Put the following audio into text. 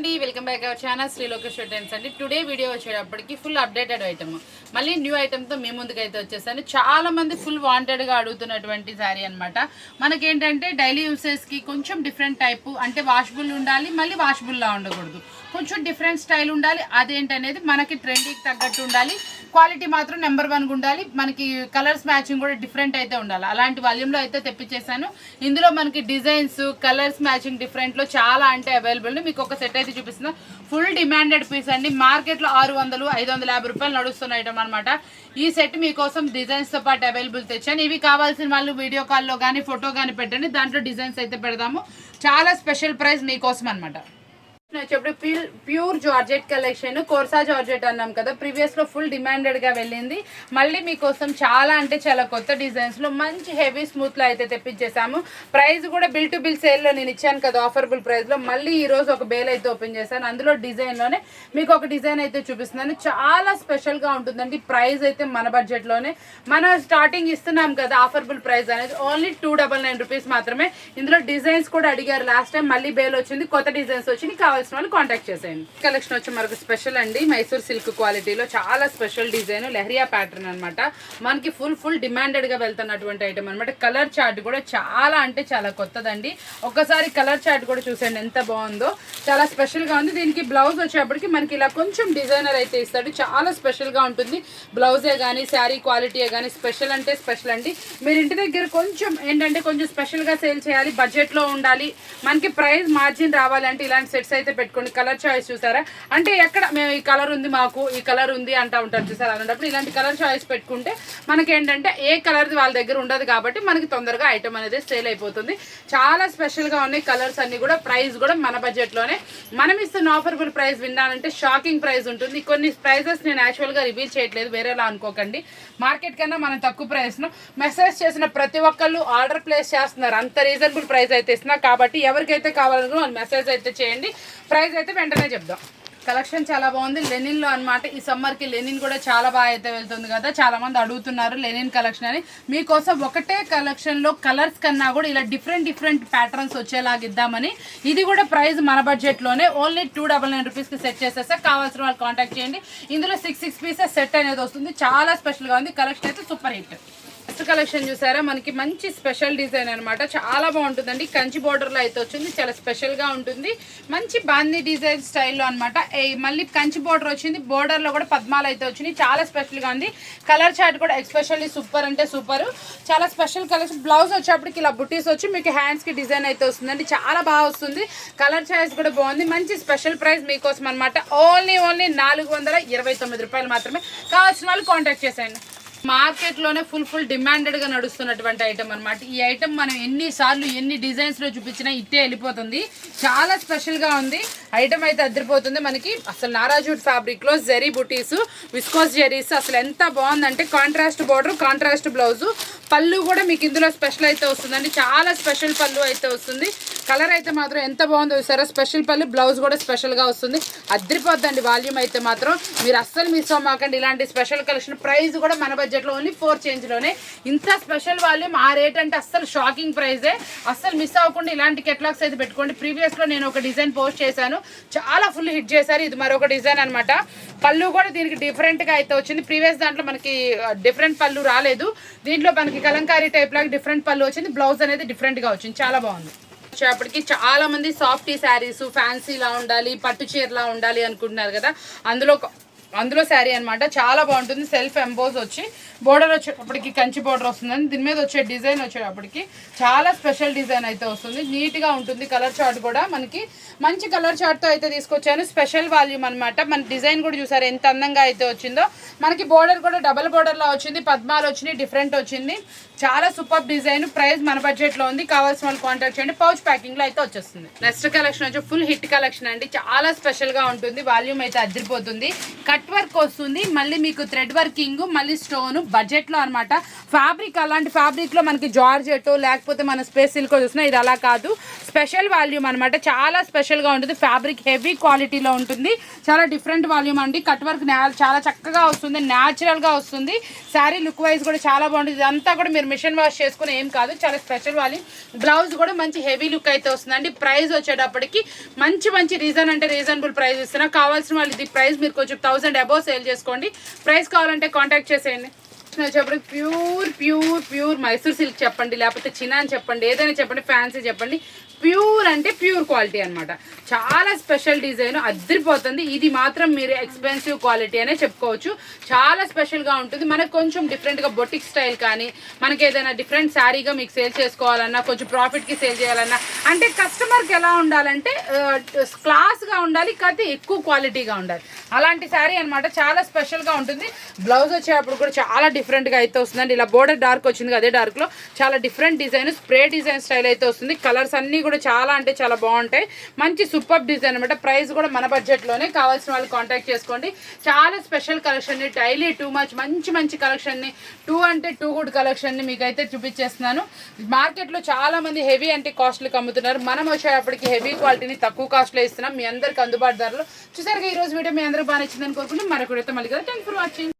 అండి welcome back our channel Sri Lokesh trends అండి. Today video వచ్చేటప్పటికి ఫుల్ అప్డేటెడ్ ఐటమ్, మళ్ళీ న్యూ ఐటమ్తో మీ ముందుకైతే వచ్చేసాను. చాలా మంది ఫుల్ వాంటెడ్గా అడుగుతున్నటువంటి శారీ అనమాట. మనకేంటంటే డైలీ యూసేజ్కి కొంచెం డిఫరెంట్ టైపు, అంటే వాషబుల్ ఉండాలి, మళ్ళీ వాషబుల్లా ఉండకూడదు, కొంచెం డిఫరెంట్ స్టైల్ ఉండాలి. అదేంటనేది మనకి ట్రెండీకి తగ్గట్టు ఉండాలి, క్వాలిటీ మాత్రం నెంబర్ 1 ఉండాలి, మనకి కలర్స్ మ్యాచింగ్ కూడా డిఫరెంట్ అయితే ఉండాలి. అలాంటి వాల్యూమ్లో అయితే తెప్పించేసాను. ఇందులో మనకి డిజైన్స్ కలర్స్ మ్యాచింగ్ డిఫరెంట్లో చాలా అంటే అవైలబుల్. మీకు ఒక సెట్ అయితే చూపిస్తున్నా. ఫుల్ డిమాండెడ్ పీస్ అండి. మార్కెట్లో 600, 550 రూపాయలు నడుస్తున్న ఐటమ్ అనమాట. ఈ సెట్ మీకోసం డిజైన్స్తో పాటు అవైలబుల్ తెచ్చాను. ఇవి కావాల్సిన వాళ్ళు వీడియో కాల్లో కానీ ఫోటో కానీ పెట్టండి, దాంట్లో డిజైన్స్ అయితే పెడదాము. చాలా స్పెషల్ ప్రైస్ మీకోసం అనమాట. ప్యూర్ జార్జెట్ కలెక్షన్, కోర్సా జార్జెట్ అన్నాం కదా, ప్రీవియస్ లో ఫుల్ డిమాండెడ్ గా వెళ్ళింది. మళ్ళీ మీకోసం చాలా అంటే చాలా కొత్త డిజైన్స్ లో మంచి హెవీ స్మూత్ లో అయితే తెప్పించేసాము. ప్రైస్ కూడా బిల్ టు బిల్ సేల్ లో నేను ఇచ్చాను కదా ఆఫర్బుల్ ప్రైస్ లో. మళ్ళీ ఈ రోజు ఒక బేల్ అయితే ఓపెన్ చేశాను. అందులో డిజైన్ లోనే మీకు ఒక డిజైన్ అయితే చూపిస్తున్నాను. చాలా స్పెషల్ గా ఉంటుందండి. ప్రైస్ అయితే మన బడ్జెట్ లోనే మనం స్టార్టింగ్ ఇస్తున్నాం కదా ఆఫర్బుల్ ప్రైస్ అనేది, ఓన్లీ 299 రూపీస్ మాత్రమే. ఇందులో డిజైన్స్ కూడా అడిగారు లాస్ట్ టైం, మళ్ళీ బేల్ వచ్చింది, కొత్త డిజైన్స్ వచ్చింది. కావాల్సిన వాళ్ళు కాంటాక్ట్ చేసేయండి. కలెక్షన్ వచ్చి మనకు స్పెషల్ అండి. మైసూర్ సిల్క్ క్వాలిటీలో చాలా స్పెషల్ డిజైన్, లెహరియా ప్యాటర్న్ అనమాట. మనకి ఫుల్ డిమాండెడ్ గా వెళ్తున్నటువంటి ఐటమ్ అనమాట. కలర్ చార్ట్ కూడా చాలా అంటే చాలా కొత్తదండి. ఒక్కసారి కలర్ చార్ట్ కూడా చూసేయండి ఎంత బాగుందో, చాలా స్పెషల్ గా ఉంది. దీనికి బ్లౌజ్ వచ్చేప్పటికి మనకి ఇలా కొంచెం డిజైనర్ అయితే ఇస్తాడు. చాలా స్పెషల్ గా ఉంటుంది. బ్లౌజే కానీ శారీ క్వాలిటీయే కానీ స్పెషల్ అంటే స్పెషల్ అండి. మీరు ఇంటి దగ్గర కొంచెం ఏంటంటే కొంచెం స్పెషల్ గా సేల్ చేయాలి, బడ్జెట్ లో ఉండాలి, మనకి ప్రైస్ మార్జిన్ రావాలంటే ఇలాంటి సెట్స్ అయితే పెట్టుకోండి. కలర్ చాయిస్ చూసారా, అంటే ఎక్కడ మేము ఈ కలర్ ఉంది, మాకు ఈ కలర్ ఉంది అంటా ఉంటారు చూసారా, అలాంటప్పుడు ఇలాంటి కలర్ చాయిస్ పెట్టుకుంటే మనకేంటంటే ఏ కలర్ వాళ్ళ దగ్గర ఉండదు కాబట్టి మనకి తొందరగా ఐటమ్ అనేది సేల్ అయిపోతుంది. చాలా స్పెషల్ గా ఉన్నాయి కలర్స్ అన్ని కూడా. ప్రైస్ కూడా మన బడ్జెట్ లోనే. మనం ఇస్తున్న ఆఫర్బుల్ ప్రైస్ విన్నానంటే షాకింగ్ ప్రైస్ ఉంటుంది. కొన్ని ప్రైజెస్ నేను యాక్చువల్ గా రివీల్ చేయట్లేదు, వేరేలా అనుకోకండి. మార్కెట్ కన్నా మనం తక్కువ ప్రైస్ లో మెసేజ్ చేసిన ప్రతి ఒక్కళ్ళు ఆర్డర్ ప్లేస్ చేస్తున్నారు. అంత రీజనబుల్ ప్రైస్ అయితే ఇస్తున్నా కాబట్టి ఎవరికైతే కావాలనుకో వాళ్ళు మెసేజ్ అయితే చేయండి. ప్రైస్ అయితే వెంటనే చెప్దాం. కలెక్షన్ చాలా బాగుంది. లెనిన్ లో అనమాట. ఈ సమ్మర్ కి లెనిన్ కూడా చాలా బాగా అయితే వెళ్తుంది కదా, చాలా మంది అడుగుతున్నారు లెనిన్ కలెక్షన్ అని. మీకోసం ఒకటే కలెక్షన్ లో కలర్స్ కన్నా కూడా ఇలా డిఫరెంట్ ప్యాటర్న్స్ వచ్చేలాగా ఇద్దామని. ఇది కూడా ప్రైస్ మన బడ్జెట్ లోనే, ఓన్లీ 299 రూపీస్ కి సెట్ చేసేస్తా. కావాల్సిన వాళ్ళు కాంటాక్ట్ చేయండి. ఇందులో 6 పీసెస్ సెట్ అనేది వస్తుంది. చాలా స్పెషల్ గా ఉంది. కలెక్షన్ అయితే సూపర్ హిట్. నెక్స్ట్ కలెక్షన్ చూసారా, మనకి మంచి స్పెషల్ డిజైన్ అనమాట. చాలా బాగుంటుందండి. కంచి బోర్డర్ లో అయితే వచ్చింది. చాలా స్పెషల్ గా ఉంటుంది. మంచి బాందీ డిజైన్ స్టైల్లో అనమాట. మళ్ళీ కంచి బోర్డర్ వచ్చింది. బోర్డర్ లో కూడా పద్మాలు అయితే వచ్చినాయి. చాలా స్పెషల్ గా ఉంది. కలర్ చార్ట్ కూడా ఎక్స్పెషల్లీ సూపర్ అంటే సూపర్. చాలా స్పెషల్ కలెక్షన్. బ్లౌజ్ వచ్చేప్పటికి ఇలా బుటీస్ వచ్చి మీకు హ్యాండ్స్ కి డిజైన్ అయితే వస్తుందండి. చాలా బాగా వస్తుంది. కలర్ చాయిస్ కూడా బాగుంది. మంచి స్పెషల్ ప్రైస్ మీకోసం అనమాట. ఓన్లీ 429 రూపాయలు మాత్రమే. కావాల్సిన వాళ్ళు కాంటాక్ట్ చేసేయండి. మార్కెట్ లోనే ఫుల్ డిమాండెడ్ గా నడుస్తున్నటువంటి ఐటమ్ అనమాట. ఈ ఐటమ్ మనం ఎన్నిసార్లు ఎన్ని డిజైన్స్ లో చూపించినా ఇట్టే వెళ్ళిపోతుంది. చాలా స్పెషల్ గా ఉంది. ఐటమ్ అయితే అదిరిపోతుంది. మనకి అసలు నారాజూట్ ఫ్యాబ్రిక్ లో జెరీ బుటీస్, విస్కోస్ జెరీస్, అసలు ఎంత బాగుందంటే కాంట్రాస్ట్ బోర్డర్, కాంట్రాస్ట్ బ్లౌజ్, పళ్ళు కూడా మీకు ఇందులో స్పెషల్ అయితే వస్తుందండి. చాలా స్పెషల్ పళ్ళు అయితే వస్తుంది. కలర్ అయితే మాత్రం ఎంత బాగుందో చూసారా. స్పెషల్ పళ్ళు, బ్లౌజ్ కూడా స్పెషల్ గా వస్తుంది. అదిరిపోద్దండి. వాల్యూమ్ అయితే మాత్రం మీరు అస్సలు మిస్ అవ్వమాకండి. ఇలాంటి స్పెషల్ కలెక్షన్. ప్రైస్ కూడా మన బడ్జెట్ లో ఓన్లీ 4 చేంజ్ లోనే. ఇంత స్పెషల్ వాల్యూమ్, ఆ రేట్ అంటే అస్సలు షాకింగ్ ప్రైజే. అస్సలు మిస్ అవ్వకుండా ఇలాంటి కెటలాగ్స్ అయితే పెట్టుకోండి. ప్రీవియస్ లో నేను ఒక డిజైన్ పోస్ట్ చేశాను, చాలా ఫుల్ హిట్ చేశారు. ఇది మరొక డిజైన్ అనమాట. పళ్ళు కూడా దీనికి డిఫరెంట్ గా అయితే వచ్చింది. ప్రీవియస్ దాంట్లో మనకి డిఫరెంట్ పళ్ళు రాలేదు. దీంట్లో మనకి కలంకారీ టైప్ లాగా డిఫరెంట్ పళ్ళు వచ్చింది. బ్లౌజ్ అనేది డిఫరెంట్ గా వచ్చింది. చాలా బాగుంది. వచ్చేప్పటికి చాలా మంది సాఫ్టీ శారీస్, ఫ్యాన్సీలా ఉండాలి, పట్టు చీరలా ఉండాలి అనుకుంటున్నారు కదా, అందులో శారీ అనమాట. చాలా బాగుంటుంది. సెల్ఫ్ ఎంబోజ్ వచ్చి బోర్డర్ వచ్చేటప్పటికి కంచి బోర్డర్ వస్తుందని, దీని మీద వచ్చే డిజైన్ వచ్చేటప్పటికి చాలా స్పెషల్ డిజైన్ అయితే వస్తుంది. నీట్ గా ఉంటుంది. కలర్ చార్ట్ కూడా మనకి మంచి కలర్ చార్ట్ తో అయితే తీసుకొచ్చాను. స్పెషల్ వాల్యూమ్ అనమాట. మన డిజైన్ కూడా చూసారు ఎంత అందంగా అయితే వచ్చిందో. మనకి బోర్డర్ కూడా డబల్ బోర్డర్ లా వచ్చింది. పద్మాలు వచ్చినాయి, డిఫరెంట్ వచ్చింది. చాలా సూపర్ డిజైన్. ప్రైస్ మన బడ్జెట్ లో ఉంది. కావాల్సిన వాళ్ళు కాంటాక్ట్ చేయండి. పౌచ్ ప్యాకింగ్ లో అయితే వచ్చేస్తుంది. నెక్స్ట్ కలెక్షన్ వచ్చి ఫుల్ హిట్ కలెక్షన్ అండి. చాలా స్పెషల్ గా ఉంటుంది. వాల్యూమ్ అయితే అదిరిపోతుంది. కట్ వర్క్ వస్తుంది. మళ్ళీ మీకు థ్రెడ్ వర్కింగ్, మళ్ళీ స్టోన్, బడ్జెట్ లో అనమాట. ఫ్యాబ్రిక్ అలాంటి ఫ్యాబ్రిక్ లో మనకి జార్జెట్ లేకపోతే మన స్పేస్ సిల్క్ చూసినా ఇది అలా కాదు. స్పెషల్ వాల్యూమ్ అనమాట. చాలా స్పెషల్ గా ఉంటుంది. ఫ్యాబ్రిక్ హెవీ క్వాలిటీలో ఉంటుంది. చాలా డిఫరెంట్ వాల్యూమ్ అండి. కట్ వర్క్ చాలా చక్కగా వస్తుంది. న్యాచురల్ గా వస్తుంది. శారీ లుక్ వైజ్ కూడా చాలా బాగుంటుంది. ఇదంతా కూడా మీరు మీరు మిషన్ వాష్ చేసుకుని ఏం కాదు, చాలా స్పెషల్ వాలి. బ్లౌజ్ కూడా మంచి హెవీ లుక్ అయితే వస్తుందండి. ప్రైస్ వచ్చేటప్పటికి మంచి రీజనబుల్ ప్రైస్ ఇస్తున్నా. కావాల్సిన వాళ్ళు ఇది ప్రైస్ మీరు కొంచెం 1000 అబోవ్ సేల్ చేసుకోండి. ప్రైస్ కావాలంటే కాంటాక్ట్ చేసేయండి. వచ్చేప్పటికి ప్యూర్ మైసూర్ సిల్క్ చెప్పండి, లేకపోతే చినాన్ చెప్పండి, ఏదైనా చెప్పండి, ఫ్యాన్సీ చెప్పండి, ప్యూర్ అంటే ప్యూర్ క్వాలిటీ అనమాట. చాలా స్పెషల్ డిజైన్ అదిరిపోతుంది. ఇది మాత్రం మీరు ఎక్స్పెన్సివ్ క్వాలిటీ అనే చెప్పుకోవచ్చు. చాలా స్పెషల్గా ఉంటుంది. మనకు కొంచెం డిఫరెంట్గా బొటిక్ స్టైల్ కానీ, మనకి ఏదైనా డిఫరెంట్ శారీగా మీకు సేల్ చేసుకోవాలన్నా, కొంచెం ప్రాఫిట్కి సేల్ చేయాలన్నా, అంటే కస్టమర్కి ఎలా ఉండాలంటే క్లాస్గా ఉండాలి, కాకపోతే ఎక్కువ క్వాలిటీగా ఉండాలి. అలాంటి శారీ అనమాట. చాలా స్పెషల్గా ఉంటుంది. బ్లౌజ్ వచ్చేటప్పుడు కూడా చాలా డిఫరెంట్గా అయితే వస్తుందండి. ఇలా బోర్డర్ డార్క్ వచ్చింది, అదే డార్క్లో చాలా different design, spray design style అయితే వస్తుంది. కలర్స్ అన్నీ కూడా చాలా అంటే చాలా బాగుంటాయి. మంచి సూపర్ డిజైన్ అనమాట. ప్రైస్ కూడా మన బడ్జెట్లోనే. కావాల్సిన వాళ్ళు కాంటాక్ట్ చేసుకోండి. చాలా స్పెషల్ కలెక్షన్ని, డైలీ టూ మచ్ మంచి కలెక్షన్ని, టూ గుడ్ కలెక్షన్ని మీకైతే చూపించేస్తున్నాను. మార్కెట్లో చాలా మంది హెవీ అంటే కాస్ట్లీకి అమ్ముతున్నారు. మనం వచ్చేటప్పటికి హెవీ క్వాలిటీని తక్కువ కాస్ట్లో ఇస్తున్నాం మీ అందరికి అందుబాటు ధరలో. చూసారుగా ఈరోజు వీడియో మీ అందరికి బాగా నచ్చిందని కోరుకుంటున్నాం. మరొక వీడియోతో మళ్ళీ కదా. Thank for watching.